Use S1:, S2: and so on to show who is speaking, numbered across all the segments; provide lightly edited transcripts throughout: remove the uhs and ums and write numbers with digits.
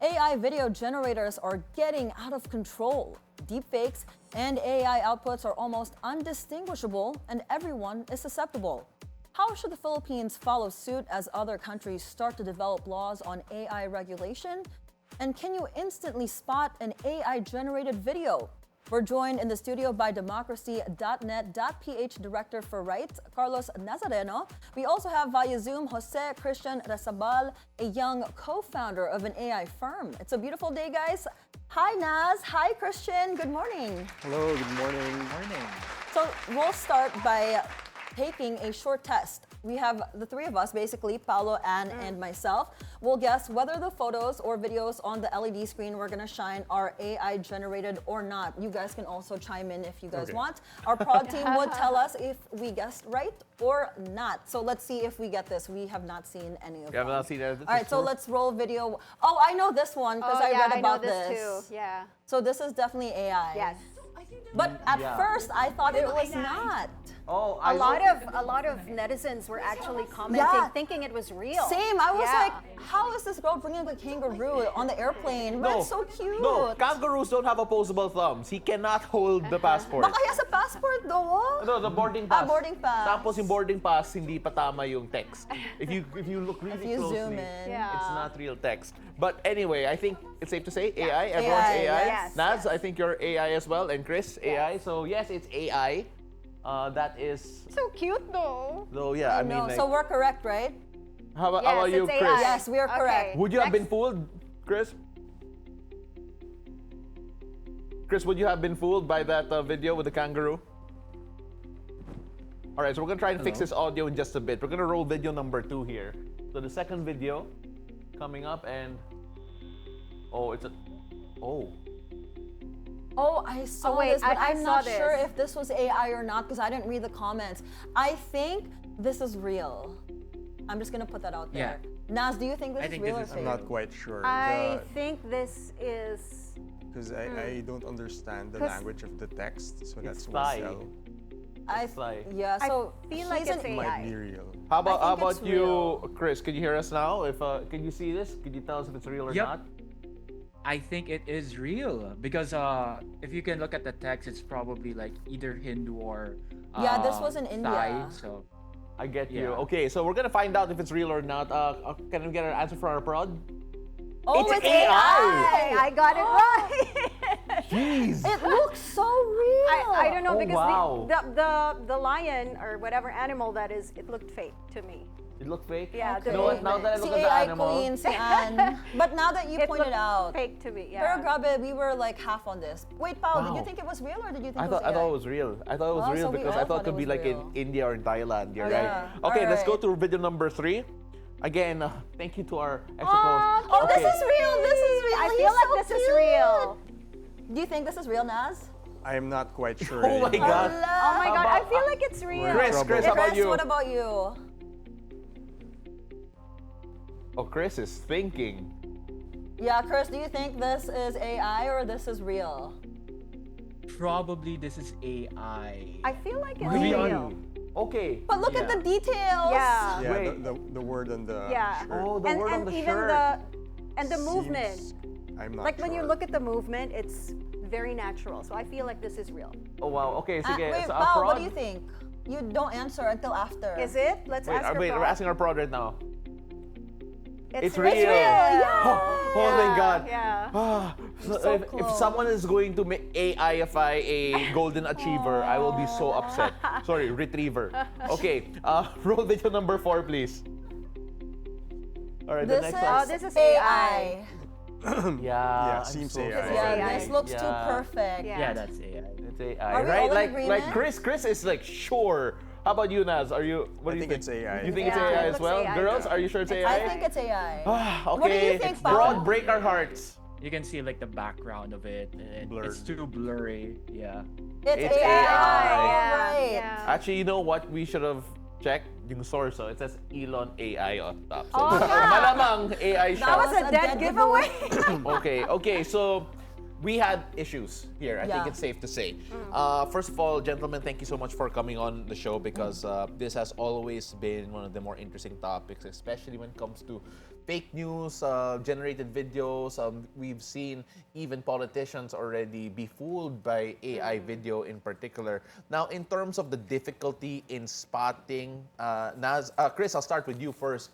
S1: AI video generators are getting out of control. Deepfakes and AI outputs are almost undistinguishable, and everyone is susceptible. How should the Philippines follow suit as other countries start to develop laws on AI regulation? And can you instantly spot an AI-generated video? We're joined in the studio by democracy.net.ph Director for Rights, Carlos Nazareno. We also have via Zoom Jose Kristian Resabal, a young co-founder of an AI firm. It's a beautiful day, guys. Hi, Naz. Hi, Christian. Good morning.
S2: Hello, good morning.
S3: Morning.
S1: So we'll start by taking a short test. We have the three of us, basically, Paolo, Ann, and myself. We'll guess whether the photos or videos on the LED screen we're gonna shine are AI generated or not. You guys can also chime in if you guys want. Our prod team would tell us if we guessed right or not. So let's see if we get this. We have not seen any of them.
S2: You have not seen it?
S1: All right, so let's roll video. Oh, I know this one because I read about
S4: I know
S1: this.
S4: too. Yeah.
S1: So this is definitely AI.
S4: Yes.
S1: But at first, I thought it was not.
S2: Oh,
S4: A lot of netizens were actually commenting, thinking it was real.
S1: Same. I was like, how is this girl bringing a kangaroo on the airplane? But it's so cute.
S2: No, kangaroos don't have opposable thumbs. He cannot hold the passport.
S1: Baka has a passport though.
S2: No, the boarding pass.
S1: Boarding pass.
S2: Tapos yung boarding pass, hindi pa tama yung text. If you look really
S1: If you
S2: closely,
S1: zoom in.
S2: it's not real text. But anyway, I think it's safe to say AI. Everyone's AI.
S4: Yes.
S2: Naz, I think you're AI as well, and Chris, AI. So yes, it's AI. That is.
S4: So cute though.
S2: So yeah, I mean,
S1: No,
S2: like,
S1: so we're correct, right?
S2: how about
S4: Yes,
S2: you,
S4: it's
S2: Chris?
S4: AI.
S1: Yes, we are correct.
S2: Would you have
S4: Next.
S2: been fooled, Chris? Chris, would you have been fooled by that video with the kangaroo? All right, so we're gonna try and fix this audio in just a bit. We're gonna roll video number 2 here. So the second video coming up, and it's a
S1: Oh, I saw
S4: wait,
S1: this, but
S4: I
S1: I'm
S4: saw
S1: not sure
S4: this.
S1: if this was AI or not because I didn't read the comments. I think this is real. I'm just gonna put that out there. Naz, do you think this
S3: I
S1: is
S3: think
S1: real
S3: this
S1: or
S3: is-
S1: fake?
S2: Uh,
S5: I'm not quite sure.
S4: I think this is.
S5: Because I don't understand the
S4: 'Cause
S5: language of the text, so that's
S2: Thai.
S5: why
S1: Yeah, so
S4: I feel like
S1: he's
S4: it's
S1: an-
S4: AI.
S5: might be real.
S2: How
S1: I think
S2: about
S1: it's
S2: you,
S1: real.
S2: Chris? Can you hear us now? If can you see this? Can you tell us if it's real or
S3: Yep.
S2: not?
S3: I think it is real because if you can look at the text, it's probably like either Hindu or
S1: Yeah, this was in
S3: Thai,
S1: India.
S3: so
S2: I get you.
S3: Yeah.
S2: Okay, so we're gonna find out if it's real or not. Can we get an answer from our prod?
S1: Oh,
S2: It's
S1: it's
S2: AI.
S1: AI!
S4: I got it right.
S2: Jeez.
S1: It looks so real.
S4: I don't know
S2: Oh,
S4: because
S2: wow.
S4: the lion or whatever animal that is, it looked fake to me.
S2: It looked fake.
S4: Yeah,
S2: You know what? Now that I
S1: Si
S2: look at the
S1: AI
S2: animal,
S1: queen, si Ann. But now that you
S4: It
S1: pointed
S4: looked
S1: out,
S4: fake to me.
S1: pero
S4: Yeah.
S1: grabe, we were like half on this. Wait, Paul, did
S2: Wow.
S1: you think it was real or did you think
S2: I
S1: it was
S2: thought
S1: AI?
S2: it was real. I thought it was
S1: Oh,
S2: real
S1: so we
S2: because
S1: all
S2: I thought
S1: thought
S2: it could
S1: it
S2: be
S1: was
S2: like
S1: real.
S2: in India or in Thailand. You're
S1: Yeah.
S2: right. Okay, let's go
S1: Alright.
S2: to video number 3. Again, thank you to our extra
S1: Oh, this is real. This is real.
S4: I
S1: He's
S4: feel like
S1: so
S4: this is
S1: cute.
S4: real.
S1: Do you think this is real, Naz?
S5: I am not quite sure.
S2: Oh my God.
S4: Oh my
S2: How
S4: God, I
S2: about-
S4: feel like it's real.
S5: Chris,
S2: Chris, how about
S1: Chris,
S2: you?
S1: what about you?
S2: Oh, Chris is thinking.
S1: Yeah, Chris, do you think this is AI or this is real?
S3: probably this is AI.
S4: I feel like it's
S3: Really?
S4: real.
S2: Okay.
S1: But look at the details.
S4: Yeah.
S5: Yeah,
S2: Wait.
S5: the word on the
S4: Yeah.
S5: shirt.
S2: Oh, the word on the
S4: even
S2: shirt.
S4: the movement.
S5: Seems- I'm not
S4: Like when you
S5: sure.
S4: look at the movement, it's very natural. So I feel like this is real.
S2: Oh wow. Okay, sige.
S1: Wait,
S2: so
S1: Pao, what
S2: prod-
S1: do you think? You don't answer until after.
S4: Is it? Let's
S2: Wait,
S4: ask her.
S2: wait, we're
S4: Prod.
S2: asking our prod right now.
S4: It's
S2: real.
S4: real.
S1: Yeah.
S2: Oh thank God.
S4: Yeah.
S2: Ah, so
S1: so
S2: if
S1: close.
S2: someone is going to make AIify a golden achiever, I will be so upset. Sorry, retriever. Okay, roll video number 4, please. All right, the
S1: This
S2: next
S1: is,
S2: one.
S4: this is
S1: AI.
S5: Yeah,
S2: I'm
S5: seems
S2: so
S5: AI.
S2: sorry.
S1: Yeah,
S4: AI.
S1: this looks too
S2: Yeah.
S1: perfect.
S4: Yeah.
S3: Yeah, that's AI.
S2: It's AI,
S1: Are we
S2: right?
S1: all in
S2: Like
S1: agreement?
S2: Chris is like sure. How about you, Naz? Are you? What do
S5: I
S2: you
S5: think it's AI.
S2: You think it's
S4: Yeah,
S2: AI
S4: it
S2: as
S4: looks
S2: well?
S4: AI.
S2: Girls, are you sure it's AI?
S1: I think it's AI.
S2: Ah, okay.
S1: What do you think, Pao?
S2: Broad, break our hearts.
S3: You can see like the background of it. And
S5: Blurred.
S3: it's too blurry. Yeah.
S2: It's
S1: AI.
S2: AI.
S1: All right.
S4: Yeah.
S2: Actually, you know what? We should have checked yung source. It says Elon AI on top. So,
S4: Oh, yeah.
S2: malamang AI siya.
S4: That was a dead giveaway.
S2: Okay. So we had issues here. I think
S1: Yeah.
S2: it's safe to say. First of all, gentlemen, thank you so much for coming on the show because this has always been one of the more interesting topics, especially when it comes to fake news, generated videos. We've seen even politicians already be fooled by AI video in particular. Now, in terms of the difficulty in spotting, Chris, I'll start with you first.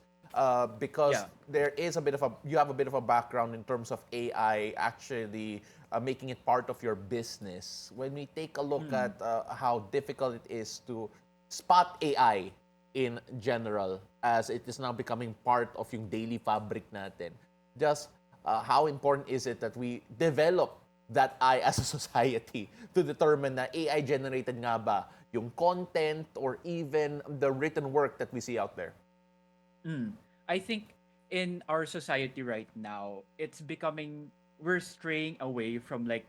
S2: Because
S3: Yeah.
S2: there is a bit of you have a bit of a background in terms of AI actually making it part of your business. When we take a look at how difficult it is to spot AI in general, as it is now becoming part of yung daily fabric natin, just how important is it that we develop that eye as a society to determine na AI generated nga ba yung content or even the written work that we see out there?
S3: I think in our society right now, we're straying away from like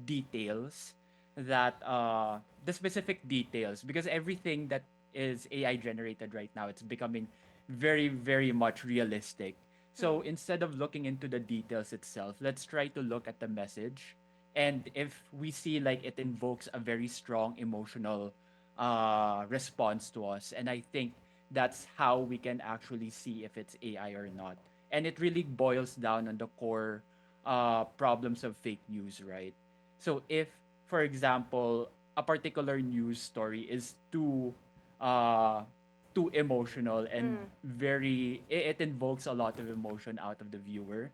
S3: details that the specific details, because everything that is AI generated right now, it's becoming very, very much realistic. So instead of looking into the details itself, let's try to look at the message. And if we see like it invokes a very strong emotional response to us, and I think that's how we can actually see if it's AI or not. And it really boils down on the core problems of fake news, right? So if, for example, a particular news story is too emotional and it invokes a lot of emotion out of the viewer,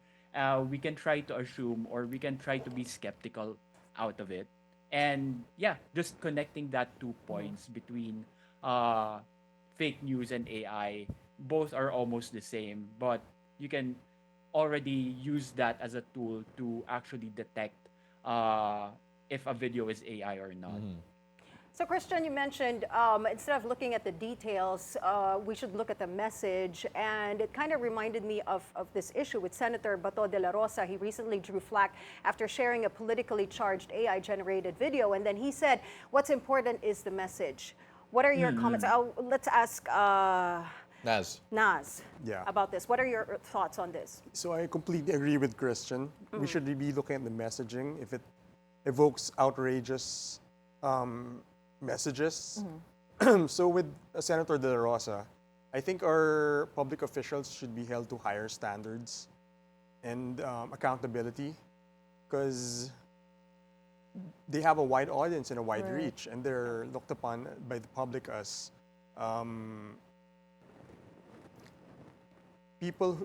S3: we can try to assume, or we can try to be skeptical out of it. And yeah, just connecting that 2 points between fake news and AI, both are almost the same, but you can already use that as a tool to actually detect if a video is AI or not.
S4: So, Christian, you mentioned instead of looking at the details, we should look at the message. And it kind of reminded me of this issue with Senator Bato de la Rosa. He recently drew flack after sharing a politically charged AI-generated video. And then he said, what's important is the message. What are your comments? Let's ask Naz
S5: Yeah.
S4: about this. What are your thoughts on this?
S5: So I completely agree with Christian. We should be looking at the messaging. If it evokes outrageous messages. So with Senator De La Rosa, I think our public officials should be held to higher standards and accountability, because they have a wide audience and a wide reach, and they're looked upon by the public as people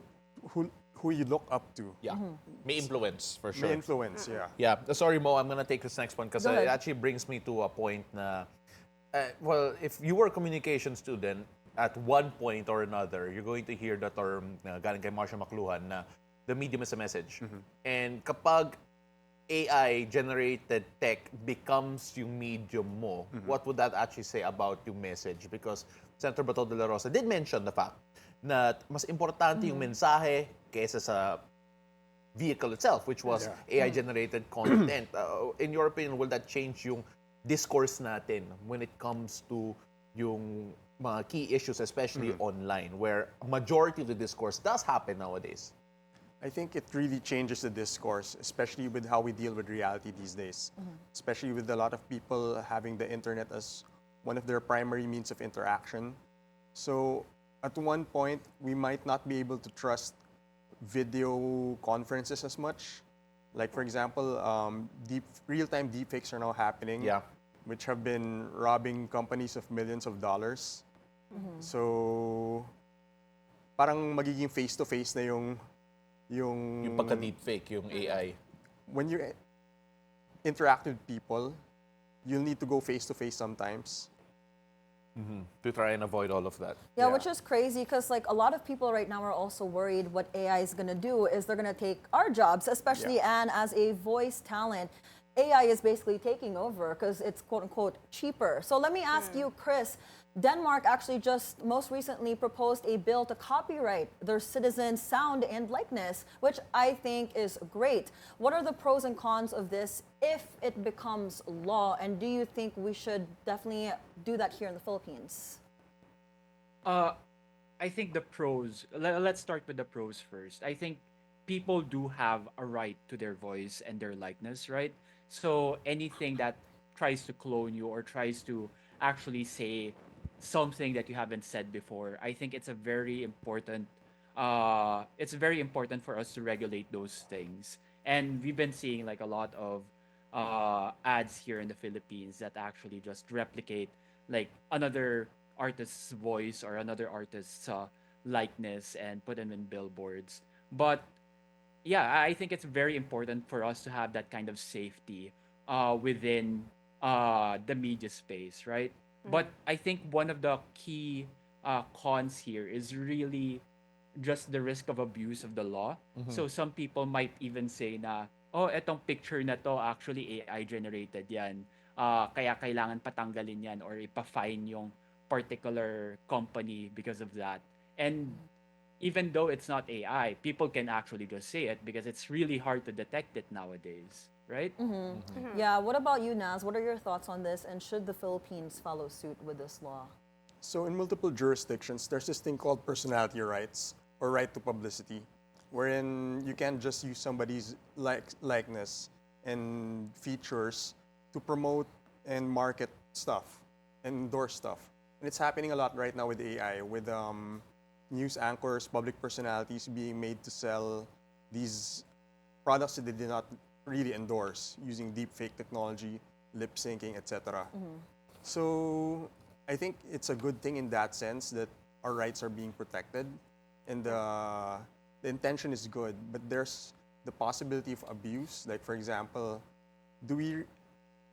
S5: who you look up to.
S2: Yeah, may influence for sure.
S5: May influence, yeah.
S2: Yeah, sorry Mo, I'm gonna take this next one because
S1: Go
S2: it
S1: ahead.
S2: actually brings me to a point na, well, if you were a communication student, at one point or another, you're going to hear the term galing kay Marcia Macluhan na the medium is a message. And kapag AI-generated tech becomes yung medium mo, what would that actually say about yung message? Because Senator Bato de la Rosa did mention the fact na mas importante yung mensahe kaysa sa vehicle itself, which was AI-generated content. In your opinion, will that change yung discourse natin when it comes to yung mga key issues, especially online, where a majority of the discourse does happen nowadays?
S5: I think it really changes the discourse, especially with how we deal with reality these days. Especially with a lot of people having the internet as one of their primary means of interaction. So at one point, we might not be able to trust video conferences as much. Like for example, real-time deepfakes are now happening, which have been robbing companies of millions of dollars. So parang magiging face-to-face na yung
S2: pagka-deepfake, yung AI.
S5: When you interact with people, you'll need to go face-to-face sometimes.
S2: To try and avoid all of that.
S1: Yeah, which is crazy because like a lot of people right now are also worried what AI is going to do is they're going to take our jobs, especially Anne as a voice talent. AI is basically taking over because it's quote unquote cheaper. So let me ask you, Chris, Denmark actually just most recently proposed a bill to copyright their citizens' sound and likeness, which I think is great. What are the pros and cons of this if it becomes law? And do you think we should definitely do that here in the Philippines?
S3: I think the pros, let's start with the pros first. I think people do have a right to their voice and their likeness, right? So anything that tries to clone you or tries to actually say something that you haven't said before, I think it's a very important it's very important for us to regulate those things. And we've been seeing like a lot of ads here in the Philippines that actually just replicate like another artist's voice or another artist's likeness and put them in billboards. But yeah, I think it's very important for us to have that kind of safety within the media space, right? But I think one of the key cons here is really just the risk of abuse of the law. So some people might even say na, oh, etong picture na to actually AI generated yan. Kaya kailangan patanggalin yan or ipa-fine yung particular company because of that. And even though it's not AI, people can actually just say it because it's really hard to detect it nowadays, right?
S1: Yeah, what about you, Naz? What are your thoughts on this? And should the Philippines follow suit with this law?
S5: So in multiple jurisdictions, there's this thing called personality rights or right to publicity, wherein you can't just use somebody's likeness and features to promote and market stuff and endorse stuff. And it's happening a lot right now with AI, with news anchors, public personalities being made to sell these products that they did not really endorse using deepfake technology, lip syncing, etc. So I think it's a good thing in that sense that our rights are being protected, and the intention is good. But there's the possibility of abuse. Like for example, do we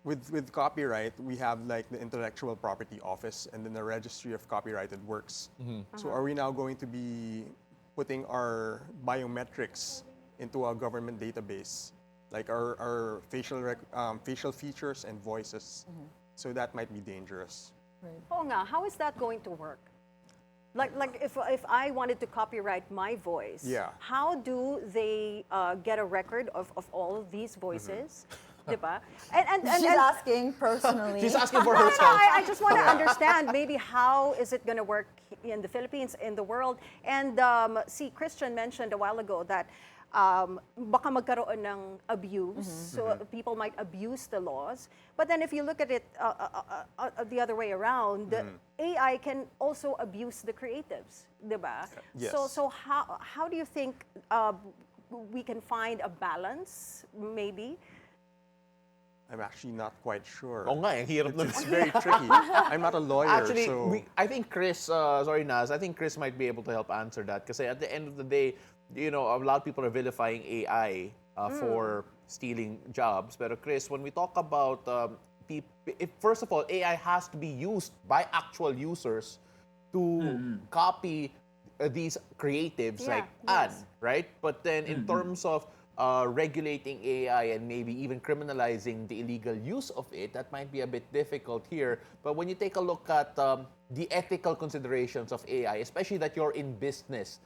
S5: with copyright, we have like the intellectual property office and then the registry of copyrighted works. So are we now going to be putting our biometrics into a government database, like our facial features and voices? So that might be dangerous.
S4: Oh, nga, how is that going to work? Like if I wanted to copyright my voice,
S5: Yeah.
S4: how do they get a record of all of these voices? Diba? And
S1: She's asking personally.
S2: She's asking for
S4: no,
S2: herself.
S4: I just want to understand maybe how is it going to work in the Philippines, in the world. And see, Christian mentioned a while ago that baka magkaroon ng abuse, so people might abuse the laws. But then if you look at it the other way around, the AI can also abuse the creatives, diba?
S5: Yes.
S4: So how do you think we can find a balance, maybe?
S5: I'm actually not quite sure.
S2: Oo nga, ang hirap nun.
S5: It's very tricky. I'm not a lawyer,
S2: Actually,
S5: so
S2: I think Chris, sorry Naz, I think Chris might be able to help answer that. Because at the end of the day, you know, a lot of people are vilifying AI for stealing jobs. But Chris, when we talk about, first of all, AI has to be used by actual users to copy these creatives
S4: Yeah,
S2: like Anne,
S4: yes.
S2: right? But then in terms of regulating AI and maybe even criminalizing the illegal use of it, that might be a bit difficult here. But when you take a look at the ethical considerations of AI, especially that you're in business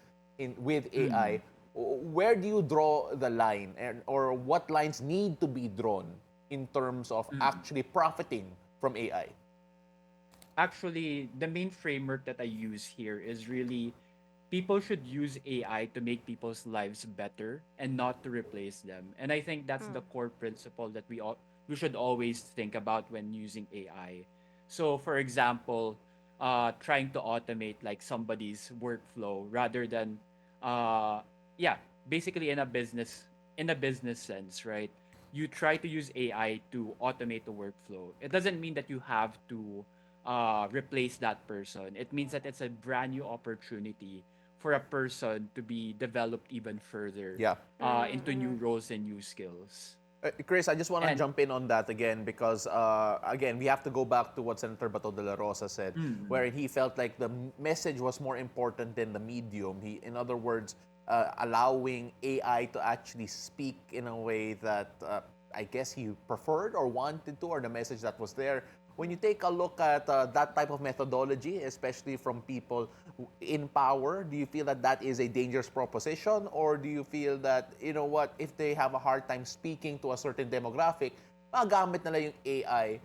S2: with AI, where do you draw the line, or what lines need to be drawn in terms of actually profiting from AI?
S3: Actually, the main framework that I use here is really people should use AI to make people's lives better and not to replace them. And I think that's the core principle that we should always think about when using AI. So, for example, trying to automate like somebody's workflow rather than, yeah, basically in a business sense, right? You try to use AI to automate the workflow. It doesn't mean that you have to replace that person. It means that it's a brand new opportunity for a person to be developed even further
S2: Yeah.
S3: into new roles and new skills.
S2: Chris, I just want to
S3: And-
S2: jump in on that again because, again, we have to go back to what Senator Bato de la Rosa said, where he felt like the message was more important than the medium. In other words, allowing AI to actually speak in a way that I guess he preferred or wanted to, or the message that was there. When you take a look at that type of methodology, especially from people in power, do you feel that that is a dangerous proposition? Or do you feel that, you know what, if they have a hard time speaking to a certain demographic, magamit nila yung AI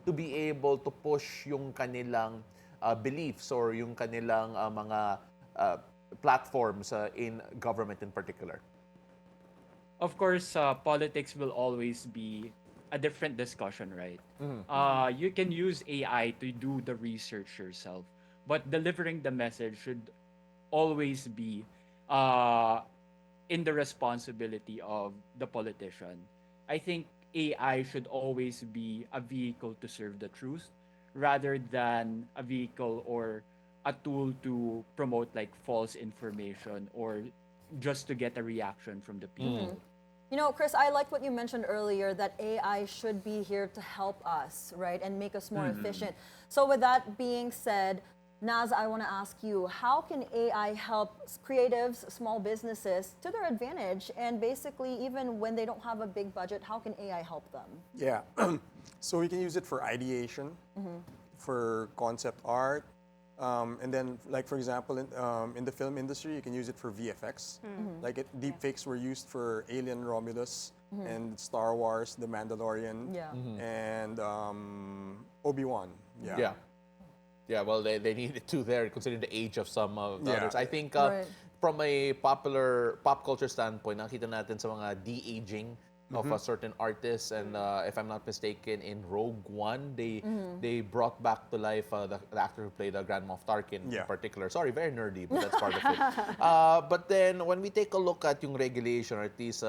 S2: to be able to push yung kanilang beliefs or yung kanilang mga platforms in government in particular?
S3: Of course, politics will always be a different discussion, right? You can use AI to do the research yourself, but delivering the message should always be uh, in the responsibility of the politician. I think AI should always be a vehicle to serve the truth rather than a vehicle or a tool to promote like false information or just to get a reaction from the people.
S1: You know, Chris, I like what you mentioned earlier that AI should be here to help us, right, and make us more efficient. So, with that being said, Naz, I want to ask you, how can AI help creatives, small businesses to their advantage? And basically, even when they don't have a big budget, how can AI help them?
S5: Yeah. So we can use it for ideation, for concept art, and then, like for example, in the film industry, you can use it for VFX. Deepfakes were used for Alien Romulus and Star Wars, The Mandalorian,
S1: Yeah.
S5: and Obi-Wan.
S2: Yeah. Yeah, well, they needed to there, considering the age of some of the
S5: Yeah.
S2: others. I think
S1: Right.
S2: from a popular pop culture standpoint, nakita natin sa mga de-aging of a certain artist. And if I'm not mistaken, in Rogue One, they brought back to life the actor who played Grand Moff Tarkin in
S5: Yeah.
S2: particular. Sorry, very nerdy, but that's part of it. But then when we take a look at yung regulation, or at least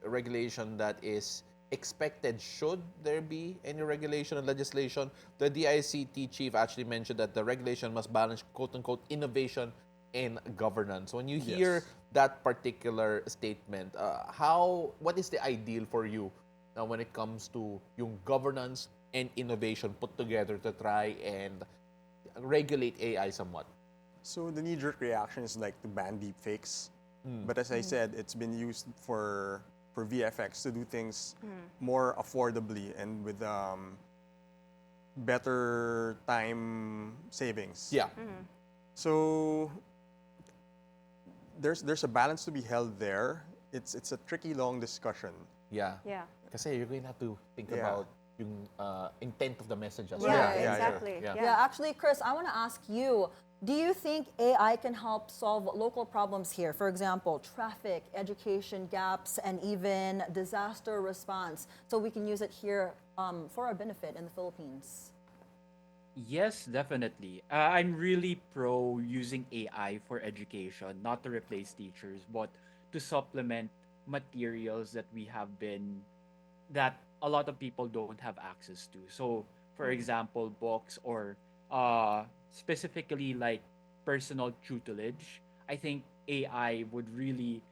S2: regulation that is expected, should there be any regulation and legislation, the DICT chief actually mentioned that the regulation must balance quote-unquote innovation and governance. When you hear
S5: Yes.
S2: that particular statement, what is the ideal for you when it comes to yung governance and innovation put together to try and regulate AI somewhat?
S5: So the knee-jerk reaction is like to ban deepfakes. But as I said, it's been used for VFX to do things more affordably and with better time savings.
S2: Yeah.
S5: So there's a balance to be held there. It's a tricky, long discussion.
S2: Yeah.
S4: Yeah.
S2: Kasi you're going to have to think
S5: Yeah.
S2: about yung intent of the message as
S1: Yeah,
S2: well.
S5: yeah,
S4: exactly.
S2: yeah.
S1: Yeah, actually, Chris, I want to ask you, do you think AI can help solve local problems here? For example, traffic, education gaps, and even disaster response, so we can use it here for our benefit in the Philippines?
S3: Yes, definitely. I'm really pro using AI for education, not to replace teachers, but to supplement materials that a lot of people don't have access to. So, for example, books or specifically like personal tutelage, I think AI would really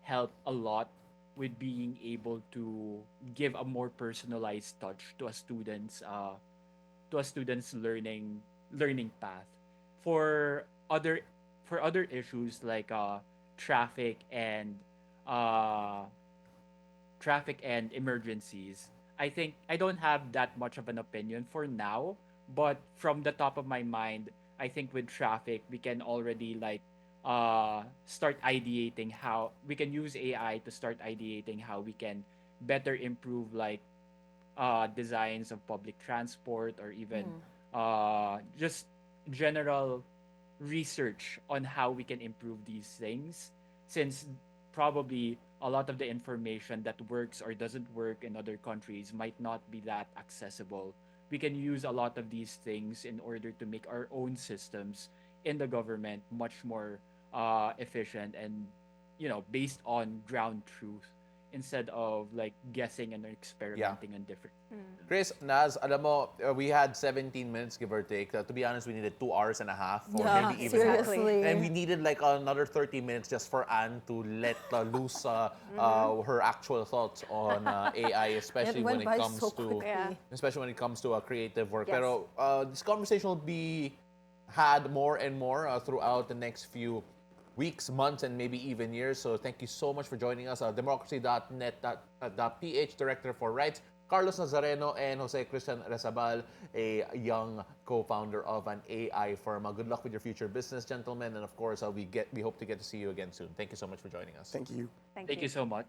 S3: help a lot with being able to give a more personalized touch to a student's learning path. For other for other issues like traffic and uh, traffic and emergencies, I think I don't have that much of an opinion for now. But from the top of my mind, I think with traffic we can already like start ideating how we can use AI to start ideating how we can better improve like designs of public transport or even just general research on how we can improve these things, since probably a lot of the information that works or doesn't work in other countries might not be that accessible. We can use a lot of these things in order to make our own systems in the government much more efficient and based on ground truth instead of like guessing and experimenting on different.
S2: Chris, Naz, alam mo, we had 17 minutes, give or take. To be honest, we needed 2 hours and a half, or
S1: Yeah,
S2: maybe even more.
S1: seriously.
S2: And we needed like another 30 minutes just for Anne to let loose her actual thoughts on AI, especially
S1: It
S2: when
S1: went
S2: it
S1: by
S2: comes
S1: so
S2: to,
S1: quickly.
S4: Yeah.
S2: especially when it comes to creative work.
S4: Yes.
S2: Pero this conversation will be had more and more throughout the next few weeks, months, and maybe even years. So thank you so much for joining us. Democracy.net.ph Director for Rights, Carlos Nazareno, and Jose Kristian Resabal, a young co-founder of an AI firm. Good luck with your future business, gentlemen. And of course, we hope to get to see you again soon. Thank you so much for joining us.
S5: Thank you.
S3: Thank you so much.